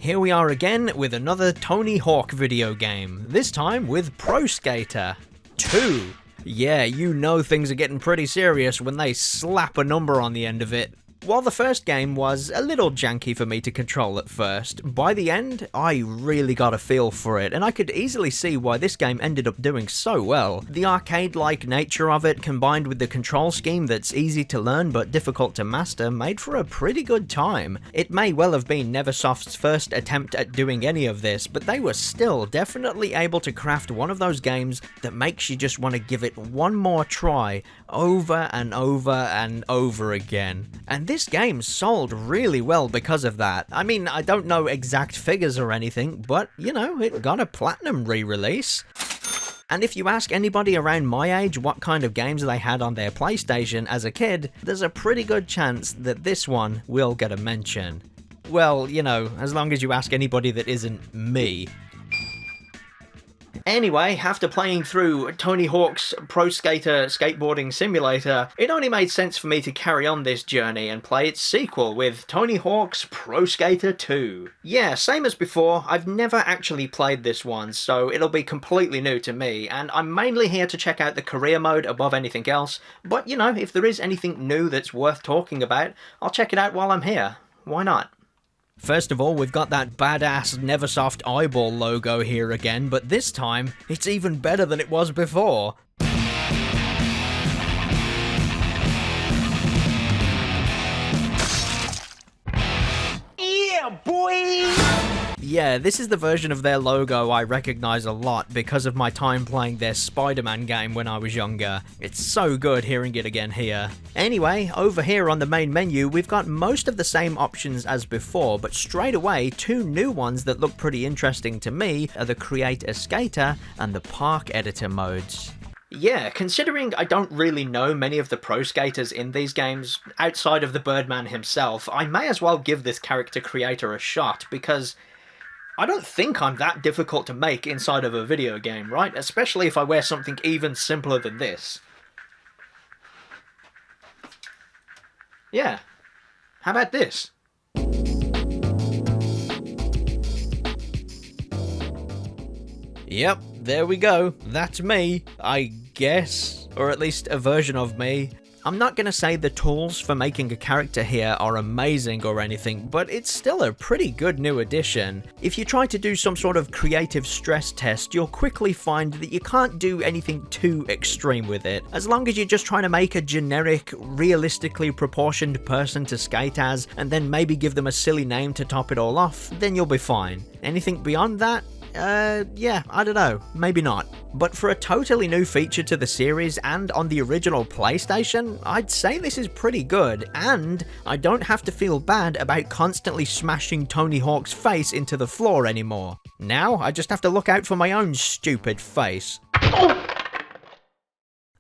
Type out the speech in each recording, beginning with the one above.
here we are again with another Tony Hawk video game, this time with Pro Skater 2. Yeah, you know things are getting pretty serious when they slap a number on the end of it. While the first game was a little janky for me to control at first, by the end, I really got a feel for it, and I could easily see why this game ended up doing so well. The arcade-like nature of it, combined with the control scheme that's easy to learn but difficult to master, made for a pretty good time. It may well have been Neversoft's first attempt at doing any of this, but they were still definitely able to craft one of those games that makes you just want to give it one more try, over and over and over again. And this game sold really well because of that. I mean, I don't know exact figures or anything, but, you know, it got a platinum re-release. And if you ask anybody around my age what kind of games they had on their PlayStation as a kid, there's a pretty good chance that this one will get a mention. Well, you know, as long as you ask anybody that isn't me. Anyway, after playing through Tony Hawk's Pro Skater Skateboarding Simulator, it only made sense for me to carry on this journey and play its sequel with Tony Hawk's Pro Skater 2. Yeah, same as before, I've never actually played this one, so it'll be completely new to me, and I'm mainly here to check out the career mode above anything else, but you know, if there is anything new that's worth talking about, I'll check it out while I'm here. Why not? First of all, we've got that badass Neversoft eyeball logo here again, but this time, it's even better than it was before. Yeah, boy! Yeah, this is the version of their logo I recognise a lot because of my time playing their Spider-Man game when I was younger. It's so good hearing it again here. Anyway, over here on the main menu, we've got most of the same options as before, but straight away, two new ones that look pretty interesting to me are the Create a Skater and the Park Editor modes. Yeah, considering I don't really know many of the pro skaters in these games, outside of the Birdman himself, I may as well give this character creator a shot, because I don't think I'm that difficult to make inside of a video game, right? Especially if I wear something even simpler than this. Yeah. How about this? Yep, there we go. That's me, I guess. Or at least a version of me. I'm not going to say the tools for making a character here are amazing or anything, but it's still a pretty good new addition. If you try to do some sort of creative stress test, you'll quickly find that you can't do anything too extreme with it. As long as you're just trying to make a generic, realistically proportioned person to skate as, and then maybe give them a silly name to top it all off, then you'll be fine. Anything beyond that? Yeah, I don't know, maybe not. But for a totally new feature to the series and on the original PlayStation, I'd say this is pretty good, and I don't have to feel bad about constantly smashing Tony Hawk's face into the floor anymore. Now, I just have to look out for my own stupid face.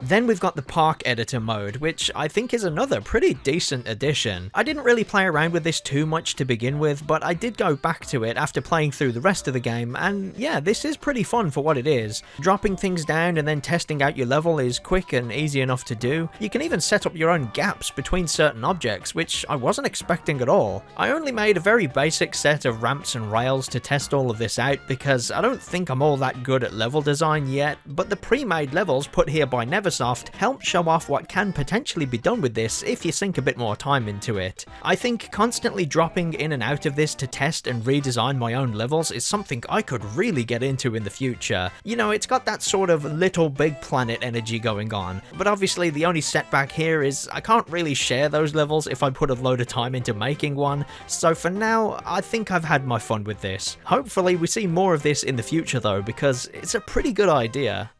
Then we've got the Park Editor mode, which I think is another pretty decent addition. I didn't really play around with this too much to begin with, but I did go back to it after playing through the rest of the game, and yeah, this is pretty fun for what it is. Dropping things down and then testing out your level is quick and easy enough to do. You can even set up your own gaps between certain objects, which I wasn't expecting at all. I only made a very basic set of ramps and rails to test all of this out because I don't think I'm all that good at level design yet, but the pre-made levels put here by Neversoft help show off what can potentially be done with this if you sink a bit more time into it. I think constantly dropping in and out of this to test and redesign my own levels is something I could really get into in the future. You know, it's got that sort of Little Big Planet energy going on, but obviously the only setback here is I can't really share those levels if I put a load of time into making one, so for now, I think I've had my fun with this. Hopefully we see more of this in the future though, because it's a pretty good idea.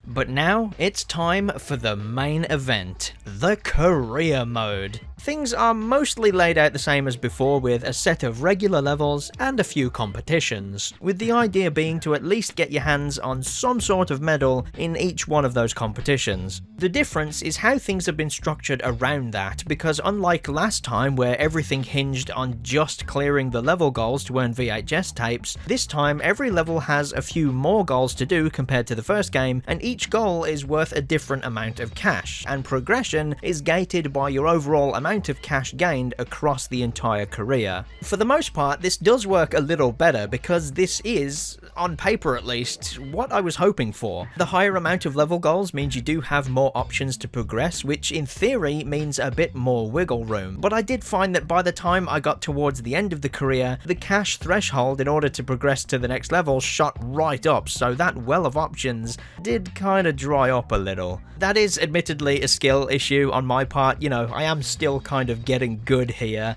But now, it's time for the main event, the career mode. Things are mostly laid out the same as before, with a set of regular levels and a few competitions, with the idea being to at least get your hands on some sort of medal in each one of those competitions. The difference is how things have been structured around that, because unlike last time where everything hinged on just clearing the level goals to earn VHS tapes, this time every level has a few more goals to do compared to the first game, and each goal is worth a different amount of cash, and progression is gated by your overall amount amount of cash gained across the entire career. For the most part, this does work a little better because this is, on paper at least, what I was hoping for. The higher amount of level goals means you do have more options to progress, which in theory means a bit more wiggle room. But I did find that by the time I got towards the end of the career, the cash threshold in order to progress to the next level shot right up, so that well of options did kinda dry up a little. That is admittedly a skill issue on my part, you know, I am still kind of getting good here.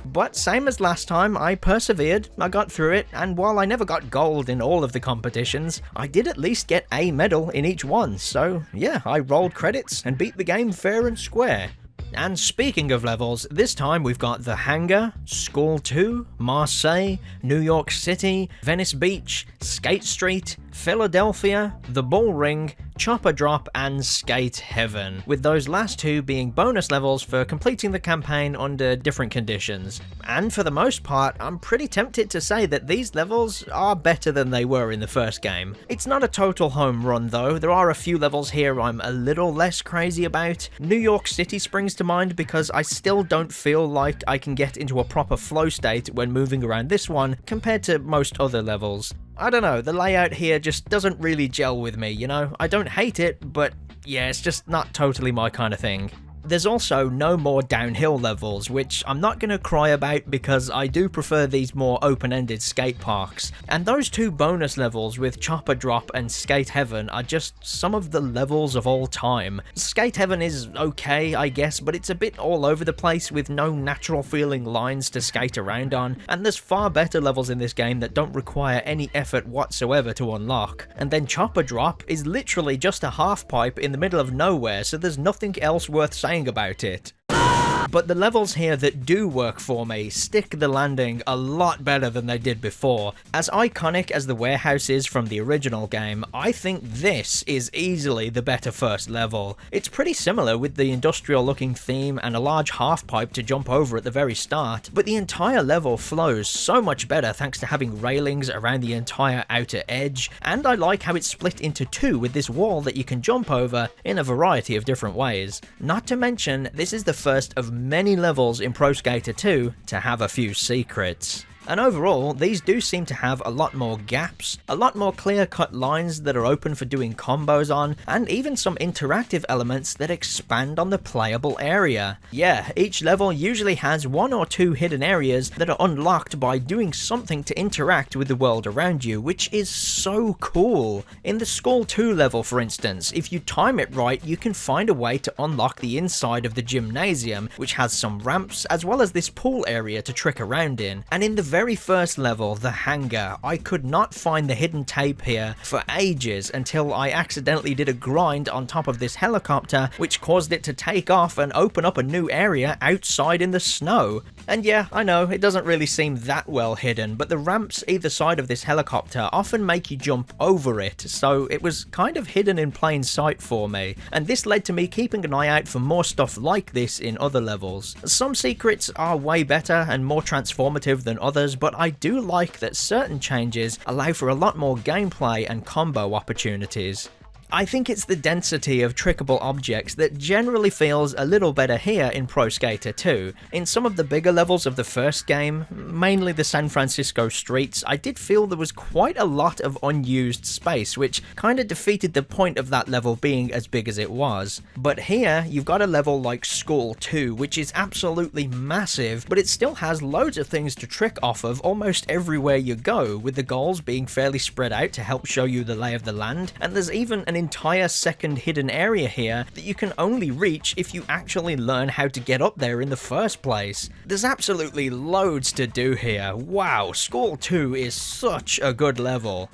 But same as last time, I persevered, I got through it, and while I never got gold in all of the competitions, I did at least get a medal in each one, so yeah, I rolled credits and beat the game fair and square. And speaking of levels, this time we've got the Hangar, School 2, Marseille, New York City, Venice Beach, Skate Street, Philadelphia, the Bull Ring, Chopper Drop, and Skate Heaven, with those last two being bonus levels for completing the campaign under different conditions. And for the most part, I'm pretty tempted to say that these levels are better than they were in the first game. It's not a total home run though, there are a few levels here I'm a little less crazy about. New York City springs to mind because I still don't feel like I can get into a proper flow state when moving around this one compared to most other levels. I don't know, the layout here just doesn't really gel with me, you know? I don't hate it, but yeah, it's just not totally my kind of thing. There's also no more downhill levels, which I'm not going to cry about because I do prefer these more open-ended skate parks. And those two bonus levels with Chopper Drop and Skate Heaven are just some of the levels of all time. Skate Heaven is okay, I guess, but it's a bit all over the place with no natural feeling lines to skate around on, and there's far better levels in this game that don't require any effort whatsoever to unlock. And then Chopper Drop is literally just a half pipe in the middle of nowhere, so there's nothing else worth saying about it. But the levels here that do work for me stick the landing a lot better than they did before. As iconic as the warehouse is from the original game, I think this is easily the better first level. It's pretty similar with the industrial looking theme and a large half pipe to jump over at the very start, but the entire level flows so much better thanks to having railings around the entire outer edge, and I like how it's split into two with this wall that you can jump over in a variety of different ways. Not to mention, this is the first of many levels in Pro Skater 2 to have a few secrets. And overall, these do seem to have a lot more gaps, a lot more clear-cut lines that are open for doing combos on, and even some interactive elements that expand on the playable area. Yeah, each level usually has one or two hidden areas that are unlocked by doing something to interact with the world around you, which is so cool. In the School 2 level, for instance, if you time it right, you can find a way to unlock the inside of the gymnasium, which has some ramps, as well as this pool area to trick around in. And in the very first level, the Hangar, I could not find the hidden tape here for ages until I accidentally did a grind on top of this helicopter, which caused it to take off and open up a new area outside in the snow. And yeah, I know, it doesn't really seem that well hidden, but the ramps either side of this helicopter often make you jump over it, so it was kind of hidden in plain sight for me, and this led to me keeping an eye out for more stuff like this in other levels. Some secrets are way better and more transformative than others, but I do like that certain changes allow for a lot more gameplay and combo opportunities. I think it's the density of trickable objects that generally feels a little better here in Pro Skater 2. In some of the bigger levels of the first game, mainly the San Francisco streets, I did feel there was quite a lot of unused space, which kind of defeated the point of that level being as big as it was. But here, you've got a level like School 2, which is absolutely massive, but it still has loads of things to trick off of almost everywhere you go, with the goals being fairly spread out to help show you the lay of the land, and there's even an entire second hidden area here that you can only reach if you actually learn how to get up there in the first place. There's absolutely loads to do here. Wow, School 2 is such a good level.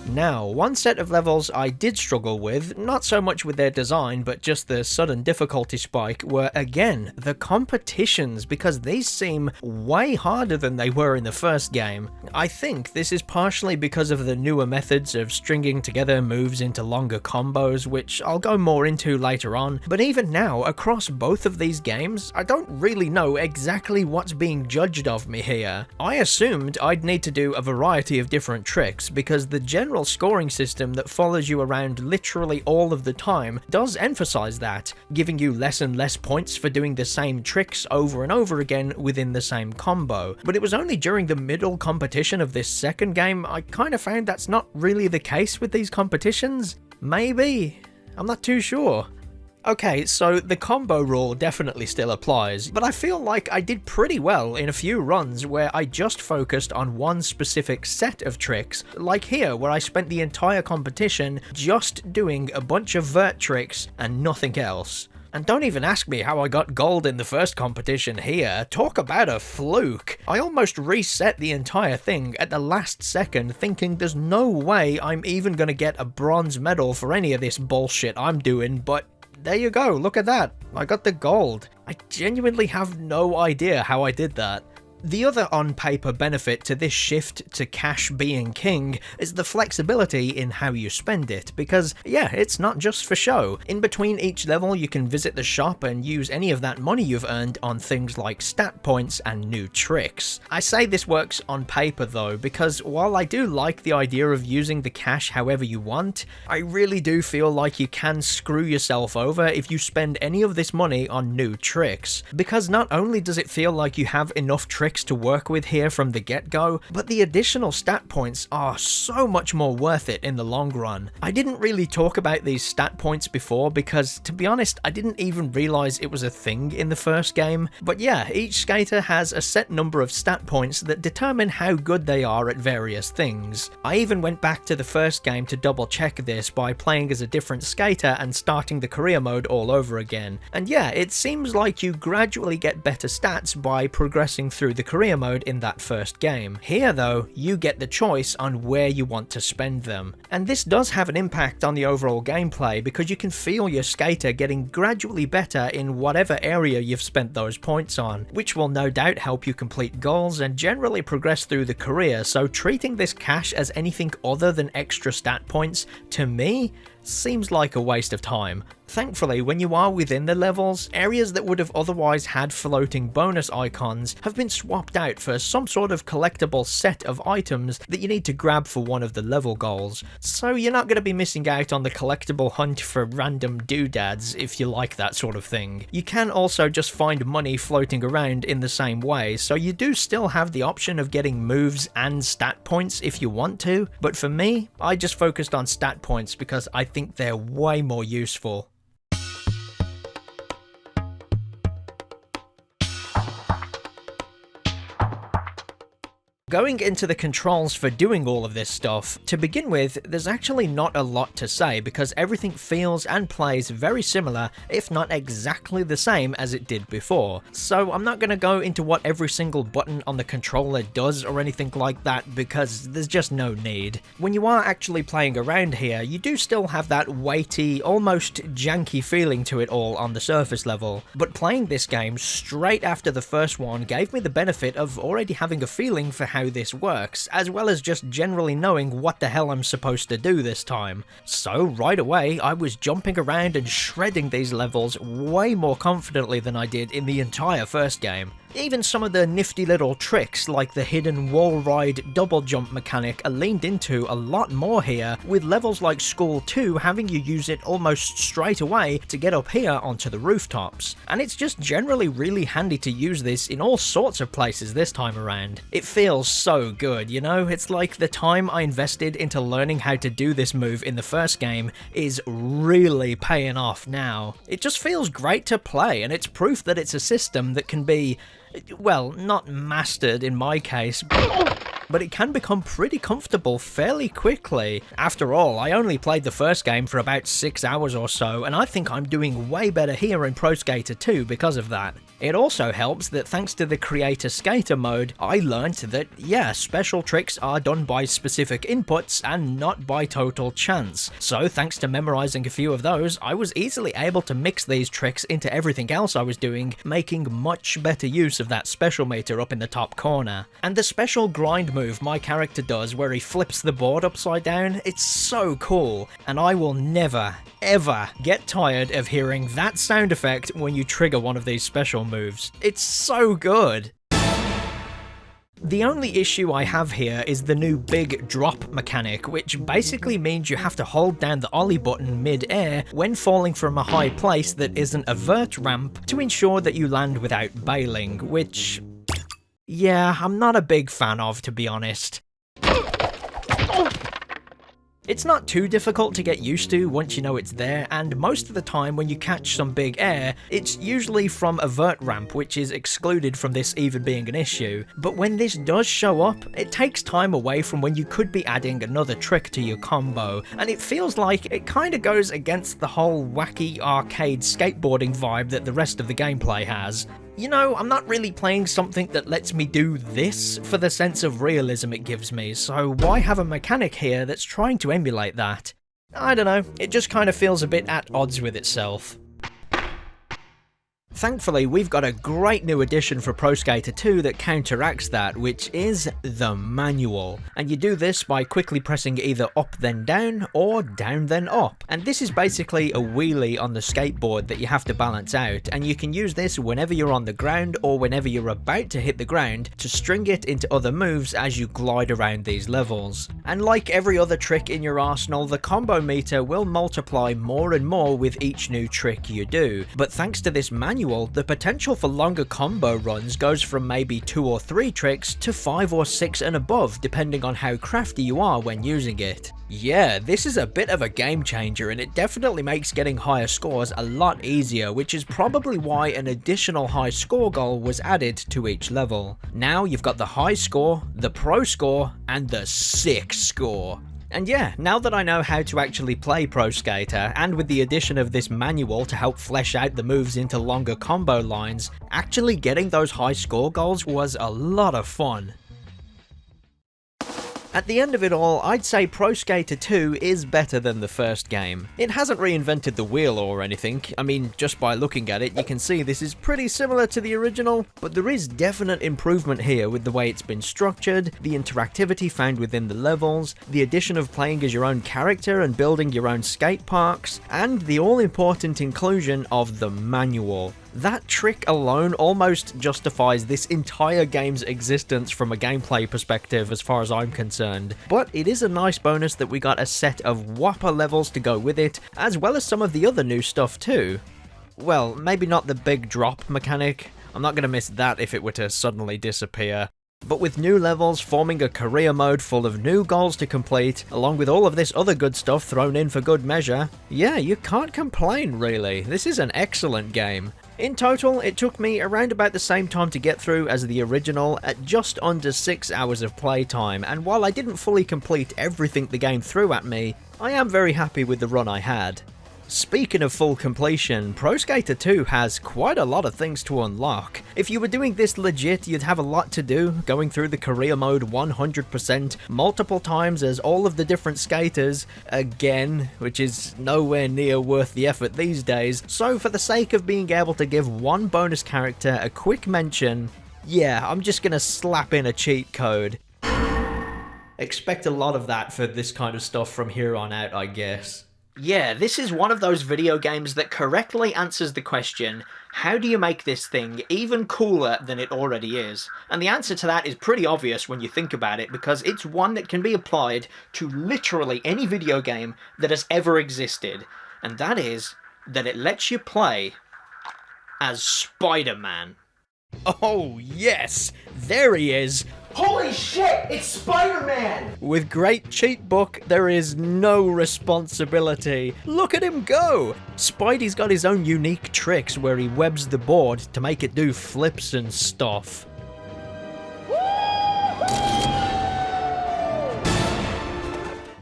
Now, one set of levels I did struggle with, not so much with their design, but just the sudden difficulty spike, were again, the competitions, because these seem way harder than they were in the first game. I think this is partially because of the newer methods of stringing together moves into longer combos, which I'll go more into later on, but even now, across both of these games, I don't really know exactly what's being judged of me here. I assumed I'd need to do a variety of different tricks, because the general overall scoring system that follows you around literally all of the time does emphasize that, giving you less and less points for doing the same tricks over and over again within the same combo. But it was only during the middle competition of this second game I kind of found that's not really the case with these competitions. Maybe? I'm not too sure. Okay, so the combo rule definitely still applies, but I feel like I did pretty well in a few runs where I just focused on one specific set of tricks, like here where I spent the entire competition just doing a bunch of vert tricks and nothing else. And don't even ask me how I got gold in the first competition here. Talk about a fluke. I almost reset the entire thing at the last second, thinking there's no way I'm even gonna get a bronze medal for any of this bullshit I'm doing, but there you go, look at that. I got the gold. I genuinely have no idea how I did that. The other on-paper benefit to this shift to cash being king is the flexibility in how you spend it, because yeah, it's not just for show. In between each level you can visit the shop and use any of that money you've earned on things like stat points and new tricks. I say this works on paper though, because while I do like the idea of using the cash however you want, I really do feel like you can screw yourself over if you spend any of this money on new tricks, because not only does it feel like you have enough tricks to work with here from the get-go, but the additional stat points are so much more worth it in the long run. I didn't really talk about these stat points before because, to be honest, I didn't even realize it was a thing in the first game, but yeah, each skater has a set number of stat points that determine how good they are at various things. I even went back to the first game to double check this by playing as a different skater and starting the career mode all over again, and yeah, it seems like you gradually get better stats by progressing through the career mode in that first game. Here though, you get the choice on where you want to spend them. And this does have an impact on the overall gameplay because you can feel your skater getting gradually better in whatever area you've spent those points on, which will no doubt help you complete goals and generally progress through the career, so treating this cash as anything other than extra stat points, to me, seems like a waste of time. Thankfully, when you are within the levels, areas that would have otherwise had floating bonus icons have been swapped out for some sort of collectible set of items that you need to grab for one of the level goals, so you're not going to be missing out on the collectible hunt for random doodads if you like that sort of thing. You can also just find money floating around in the same way, so you do still have the option of getting moves and stat points if you want to, but for me, I just focused on stat points because I think they're way more useful. Going into the controls for doing all of this stuff, to begin with, there's actually not a lot to say because everything feels and plays very similar, if not exactly the same as it did before. So I'm not going to go into what every single button on the controller does or anything like that because there's just no need. When you are actually playing around here, you do still have that weighty, almost janky feeling to it all on the surface level, but playing this game straight after the first one gave me the benefit of already having a feeling for how this works, as well as just generally knowing what the hell I'm supposed to do this time. So right away, I was jumping around and shredding these levels way more confidently than I did in the entire first game. Even some of the nifty little tricks like the hidden wall ride double jump mechanic are leaned into a lot more here, with levels like School 2 having you use it almost straight away to get up here onto the rooftops. And it's just generally really handy to use this in all sorts of places this time around. It feels so good, you know? It's like the time I invested into learning how to do this move in the first game is really paying off now. It just feels great to play, and it's proof that it's a system that can be, well, not mastered in my case, but it can become pretty comfortable fairly quickly. After all, I only played the first game for about 6 hours or so, and I think I'm doing way better here in Pro Skater 2 because of that. It also helps that thanks to the Creator Skater mode, I learned that, yeah, special tricks are done by specific inputs and not by total chance. So thanks to memorizing a few of those, I was easily able to mix these tricks into everything else I was doing, making much better use of that special meter up in the top corner. And the special grind move my character does where he flips the board upside down, it's so cool, and I will never, ever get tired of hearing that sound effect when you trigger one of these special moves. It's so good. The only issue I have here is the new big drop mechanic, which basically means you have to hold down the ollie button mid-air when falling from a high place that isn't a vert ramp to ensure that you land without bailing, which, yeah, I'm not a big fan of, to be honest. It's not too difficult to get used to once you know it's there, and most of the time when you catch some big air, it's usually from a vert ramp, which is excluded from this even being an issue. But when this does show up, it takes time away from when you could be adding another trick to your combo, and it feels like it kinda goes against the whole wacky arcade skateboarding vibe that the rest of the gameplay has. You know, I'm not really playing something that lets me do this for the sense of realism it gives me, so why have a mechanic here that's trying to emulate that? I don't know, it just kind of feels a bit at odds with itself. Thankfully, we've got a great new addition for Pro Skater 2 that counteracts that, which is the manual. And you do this by quickly pressing either up then down, or down then up. And this is basically a wheelie on the skateboard that you have to balance out, and you can use this whenever you're on the ground or whenever you're about to hit the ground to string it into other moves as you glide around these levels. And like every other trick in your arsenal, the combo meter will multiply more and more with each new trick you do. But thanks to this manual, the potential for longer combo runs goes from maybe 2 or 3 tricks to 5 or 6 and above, depending on how crafty you are when using it. Yeah, this is a bit of a game changer, and it definitely makes getting higher scores a lot easier, which is probably why an additional high score goal was added to each level. Now you've got the high score, the pro score, and the sick score. And yeah, now that I know how to actually play Pro Skater, and with the addition of this manual to help flesh out the moves into longer combo lines, actually getting those high score goals was a lot of fun. At the end of it all, I'd say Pro Skater 2 is better than the first game. It hasn't reinvented the wheel or anything. I mean, just by looking at it, you can see this is pretty similar to the original, but there is definite improvement here with the way it's been structured, the interactivity found within the levels, the addition of playing as your own character and building your own skate parks, and the all-important inclusion of the manual. That trick alone almost justifies this entire game's existence from a gameplay perspective as far as I'm concerned, but it is a nice bonus that we got a set of whopper levels to go with it, as well as some of the other new stuff too. Well, maybe not the big drop mechanic, I'm not going to miss that if it were to suddenly disappear. But with new levels forming a career mode full of new goals to complete, along with all of this other good stuff thrown in for good measure, yeah, you can't complain really. This is an excellent game. In total, it took me around about the same time to get through as the original at just under 6 hours of playtime, and while I didn't fully complete everything the game threw at me, I am very happy with the run I had. Speaking of full completion, Pro Skater 2 has quite a lot of things to unlock. If you were doing this legit, you'd have a lot to do, going through the career mode 100% multiple times as all of the different skaters, again, which is nowhere near worth the effort these days, so for the sake of being able to give one bonus character a quick mention, yeah, I'm just gonna slap in a cheat code. Expect a lot of that for this kind of stuff from here on out, I guess. Yeah, this is one of those video games that correctly answers the question, how do you make this thing even cooler than it already is? And the answer to that is pretty obvious when you think about it, because it's one that can be applied to literally any video game that has ever existed. And that is that it lets you play as Spider-Man. Oh yes, there he is. Holy shit, it's Spider-Man! With great cheat book, there is no responsibility. Look at him go! Spidey's got his own unique tricks where he webs the board to make it do flips and stuff.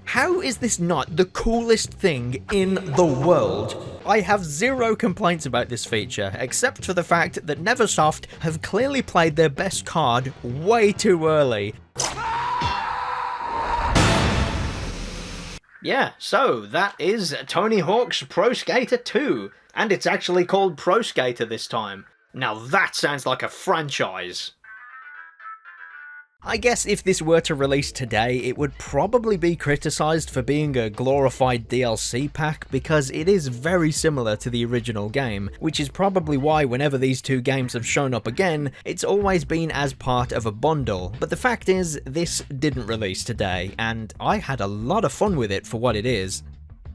How is this not the coolest thing in the world? I have zero complaints about this feature, except for the fact that Neversoft have clearly played their best card way too early. Yeah, so that is Tony Hawk's Pro Skater 2, and it's actually called Pro Skater this time. Now that sounds like a franchise. I guess if this were to release today, it would probably be criticised for being a glorified DLC pack because it is very similar to the original game, which is probably why whenever these two games have shown up again, it's always been as part of a bundle. But the fact is, this didn't release today, and I had a lot of fun with it for what it is.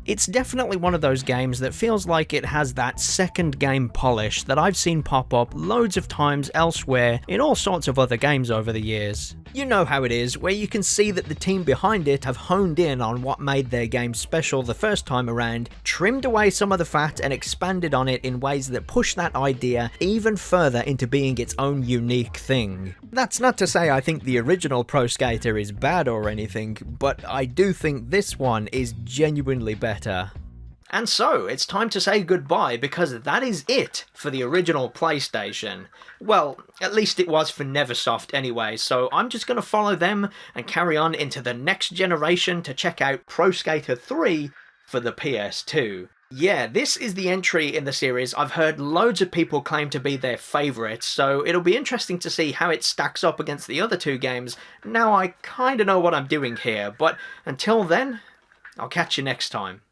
It's definitely one of those games that feels like it has that second game polish that I've seen pop up loads of times elsewhere in all sorts of other games over the years. You know how it is, where you can see that the team behind it have honed in on what made their game special the first time around, trimmed away some of the fat and expanded on it in ways that push that idea even further into being its own unique thing. That's not to say I think the original Pro Skater is bad or anything, but I do think this one is genuinely better. And so, it's time to say goodbye because that is it for the original PlayStation. Well, at least it was for Neversoft anyway, so I'm just going to follow them and carry on into the next generation to check out Pro Skater 3 for the PS2. Yeah, this is the entry in the series I've heard loads of people claim to be their favourite, so it'll be interesting to see how it stacks up against the other two games. Now I kinda know what I'm doing here, but until then, I'll catch you next time.